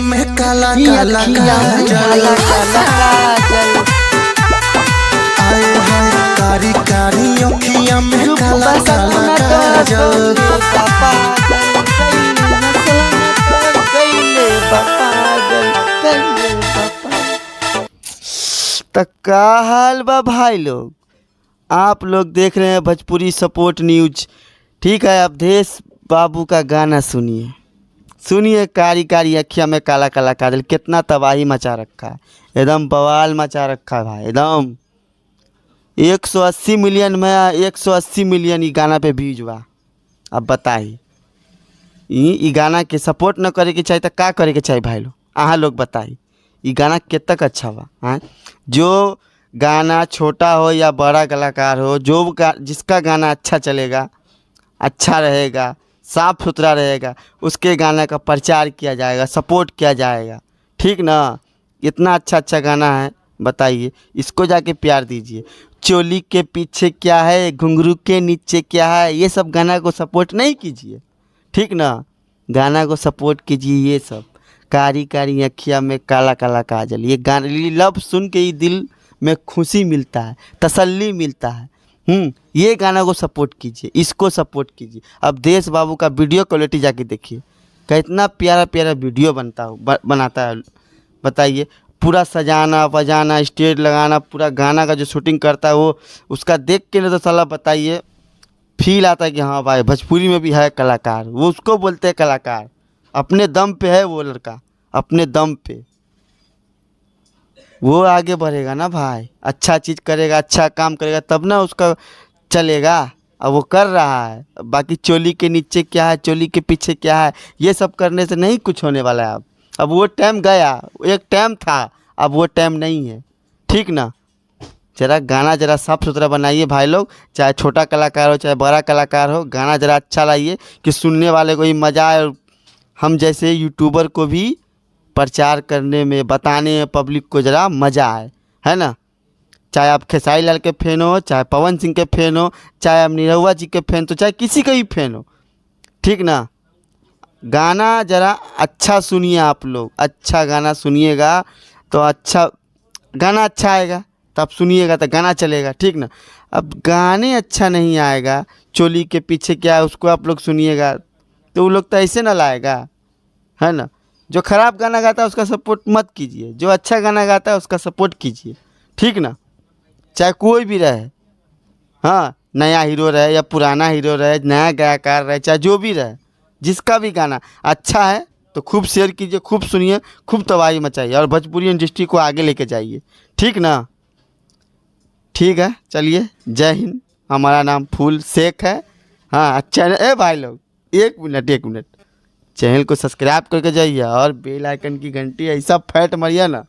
में काला काला काजल आए हाय कारी कारी अखियां में काला काला काजल तो का हाल बा भाई लोग, आप लोग देख रहे हैं भोजपुरी सपोर्ट न्यूज। ठीक है, अवधेश बाबू का गाना सुनिए सुनिए। कारी कारी अखियाँ में काला काला काजल, कितना तबाही मचा रखा है, एकदम बवाल मचा रखा है भाई। एकदम 180 मिलियन में 180 मिलियन ये गाना पे व्यूज बा। अब बताइए ये गाना के सपोर्ट न करे के चाहिए तो का करे के चाहिए भाई लोग? अहाँ लोग बताइए ये गाना कितना तक अच्छा बा। हाँ, जो गाना छोटा हो या बड़ा कलाकार हो, जिसका गाना अच्छा चलेगा, अच्छा रहेगा, साफ सुथरा रहेगा, उसके गाने का प्रचार किया जाएगा, सपोर्ट किया जाएगा। ठीक ना? इतना अच्छा अच्छा गाना है, बताइए इसको जाके प्यार दीजिए। चोली के पीछे क्या है, घुंघरू के नीचे क्या है, ये सब गाना को सपोर्ट नहीं कीजिए। ठीक ना? गाना को सपोर्ट कीजिए। ये सब कारी कारी अखियाँ में काला काला काजल, ये गाना लफ्ज़ सुन के ही दिल में खुशी मिलता है, तसल्ली मिलता है। ये गाना को सपोर्ट कीजिए, इसको सपोर्ट कीजिए। अब देश बाबू का वीडियो क्वालिटी जाके देखिए, कितना प्यारा प्यारा वीडियो बनाता है। बताइए, पूरा सजाना बजाना, स्टेज लगाना, पूरा गाना का जो शूटिंग करता है वो, उसका देख के ना तो साला बताइए फील आता है कि हाँ भाई भोजपुरी में भी है कलाकार। वो उसको बोलते हैं कलाकार, अपने दम पे है वो लड़का, अपने दम पे वो आगे बढ़ेगा ना भाई। अच्छा चीज़ करेगा, अच्छा काम करेगा तब ना उसका चलेगा। अब वो कर रहा है, बाकी चोली के नीचे क्या है, चोली के पीछे क्या है, ये सब करने से नहीं कुछ होने वाला है। अब वो टाइम गया, एक टाइम था, अब वो टाइम नहीं है। ठीक ना? जरा गाना जरा साफ़ सुथरा बनाइए भाई लोग, चाहे छोटा कलाकार हो चाहे बड़ा कलाकार हो, गाना जरा अच्छा लाइए कि सुनने वाले को भी मज़ा आए और हम जैसे यूट्यूबर को भी प्रचार करने में, बताने में पब्लिक को ज़रा मज़ा आए, है ना? चाहे आप खेसारी लाल के फैन हो, चाहे पवन सिंह के फैन हो, चाहे आप निरहुआ जी के फैन, तो चाहे किसी का भी फैन हो। ठीक ना? गाना ज़रा अच्छा सुनिए आप लोग, अच्छा गाना सुनिएगा तो अच्छा गाना अच्छा आएगा, तो आप सुनिएगा तो गाना चलेगा। ठीक ना? अब गाने अच्छा नहीं आएगा, चोली के पीछे क्या है उसको आप लोग सुनिएगा तो वो लोग तो ऐसे ना लाएगा, है ना? जो ख़राब गाना गाता है उसका सपोर्ट मत कीजिए, जो अच्छा गाना गाता है उसका सपोर्ट कीजिए। ठीक ना? चाहे कोई भी रहे, हाँ, नया हीरो रहे या पुराना हीरो रहे, नया गायकार रहे, चाहे जो भी रहे, जिसका भी गाना अच्छा है तो खूब शेयर कीजिए, खूब सुनिए, खूब तबाही मचाइए और भोजपुरी इंडस्ट्री को आगे लेके जाइए। ठीक ना? ठीक है, चलिए, जय हिंद। हमारा नाम फूल शेख है। हाँ, चैनल भाई लोग एक मिनट चैनल को सब्सक्राइब करके जाइए और बेल आइकन की घंटी ऐसा फैट मारिए ना